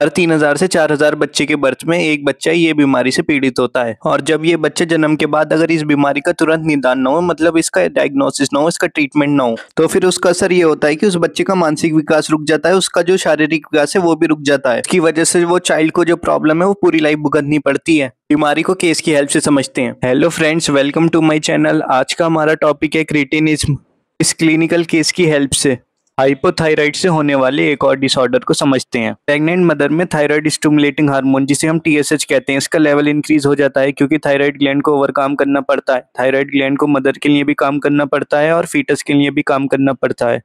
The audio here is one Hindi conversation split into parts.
हर 3000 से 4000 बच्चे के बर्थ में एक बच्चा ये बीमारी से पीड़ित होता है। और जब ये बच्चे जन्म के बाद अगर इस बीमारी का तुरंत निदान ना हो, मतलब इसका डायग्नोसिस ना हो, इसका ट्रीटमेंट ना हो, तो फिर उसका असर ये होता है कि उस बच्चे का मानसिक विकास रुक जाता है, उसका जो शारीरिक विकास है वो भी रुक जाता है। इसकी वजह से वो चाइल्ड को जो प्रॉब्लम है वो पूरी लाइफ भुगतनी पड़ती है। बीमारी को केस की हेल्प से समझते हैं। Hello friends, welcome to my channel. आज का हमारा टॉपिक है क्रिटिनिज्म। इस क्लिनिकल केस की हेल्प से हाइपोथायराइड से होने वाले एक और डिसऑर्डर को समझते हैं। प्रेग्नेंट मदर में थायराइड स्टिमुलेटिंग हार्मोन, जिसे हम TSH कहते हैं, इसका लेवल इंक्रीज हो जाता है क्योंकि थायराइड ग्लैंड को ओवरकम करना पड़ता है। थायराइड ग्लैंड को मदर के लिए भी काम करना पड़ता है और फीटस के लिए भी काम करना पड़ता है।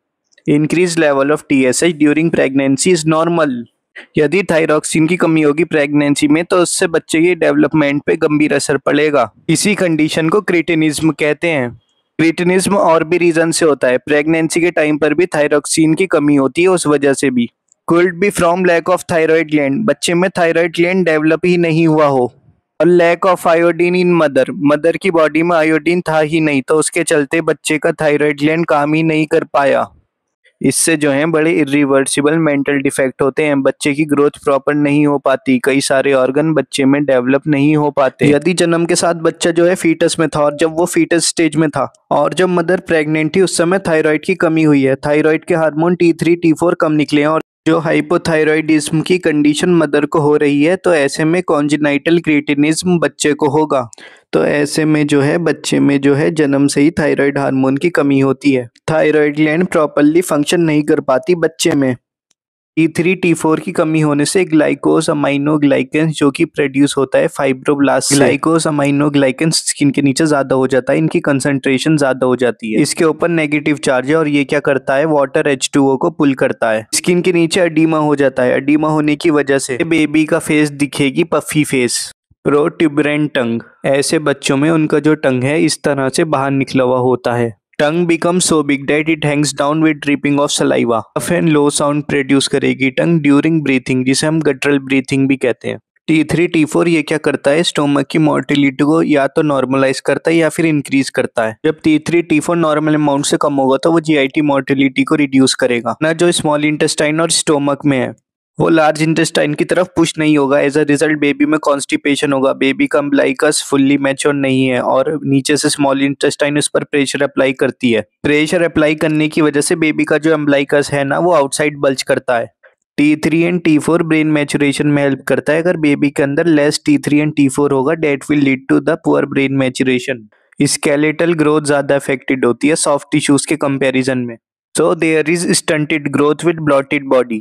Increase level of TSH during pregnancy is normal. यदि थायरॉक्सिन की कमी होगी प्रेगनेंसी में तो उससे बच्चे की डेवलपमेंट पे गंभीर असर पड़ेगा। इसी कंडीशन को क्रिटिनिज्म कहते हैं। क्रिटिनिज्म और भी रीजन से होता है। प्रेगनेंसी के टाइम पर भी थायरॉक्सिन की कमी होती है, उस वजह से भी। Could be from lack of thyroid gland, बच्चे में थायराइड ग्लैंड डेवलप ही नहीं हुआ हो। और lack of iodine in mother, mother की बॉडी में आयोडीन था ही नहीं, तो उसके चलते बच्चे का थायराइड ग्लैंड काम ही नहीं कर पाया। इससे जो है बड़े इरिवर्सिबल मेंटल डिफेक्ट होते हैं। बच्चे की ग्रोथ प्रॉपर नहीं हो पाती, कई सारे ऑर्गन बच्चे में डेवलप नहीं हो पाते। यदि जन्म के साथ बच्चा जो है फीटस में था और जब वो फीटस स्टेज में था और जब मदर प्रेग्नेंट थी, उस समय थायराइड की कमी हुई है, थायराइड के हार्मोन T3 T4 कम निकले हैं और जो हाइपोथायराइडिज्म की कंडीशन मदर को हो रही है, तो ऐसे में कॉन्जेनाइटल क्रिटिनिज्म बच्चे को होगा। तो ऐसे में जो है बच्चे में जो है जन्म से ही थायराइड हार्मोन की कमी होती है। थायराइड ग्लैंड प्रॉपरली फंक्शन नहीं कर पाती बच्चे में। T3 T4 की कमी होने से ग्लाइकोस अमाइनोग्लाइकेंस जो कि प्रोड्यूस होता है फाइब्रोब्लास्ट से, ग्लाइकोस अमाइनोग्लाइकेंस स्किन के नीचे ज्यादा हो जाता है, इनकी कंसंट्रेशन ज्यादा हो जाती है। इसके ऊपर नेगेटिव चार्ज है और ये क्या करता है, वाटर H2O को पुल करता है। स्किन के नीचे एडिमा हो जाता है। एडिमा होने की वजह से बेबी का फेस दिखेगी पफी फेस। प्रोट्यूबरेंट टंग, ऐसे बच्चों में उनका जो टंग है इस तरह से बाहर निकला हुआ होता है। Tongue become so big that it hangs down with dripping of saliva. Rough and low sound produce करेगी टंग ड्यूरिंग ब्रीथिंग, जिसे हम गटरल ब्रीथिंग भी कहते हैं। T3 T4 ये क्या करता है, स्टोमक की मोटिलिटी को या तो नॉर्मलाइज करता है या फिर इंक्रीज करता है। जब T3 T4 नॉर्मल अमाउंट से कम होगा तो वो GIT मोटिलिटी को रिड्यूस करेगा ना, जो स्मॉल इंटेस्टाइन और स्टोमक में है वो लार्ज इंटेस्टाइन की तरफ पुश नहीं होगा। एज अ रिजल्ट बेबी में कॉन्स्टिपेशन होगा। बेबी का अम्बिलिकस फुल्ली मैच्योर नहीं है और नीचे से स्मॉल इंटेस्टाइन उस पर प्रेशर अप्लाई करती है। प्रेशर अप्लाई करने की वजह से बेबी का जो अम्बिलिकस है ना वो आउटसाइड बल्ज करता है। T3 and T4 brain maturation में हेल्प करता है। अगर बेबी के अंदर लेस T3 एंड T4 होगा that will lead to the poor brain maturation. Skeletal growth ज्यादा अफेक्टेड होती है सॉफ्ट टिश्यूज के कंपैरिजन में। So there is stunted growth with bloated body.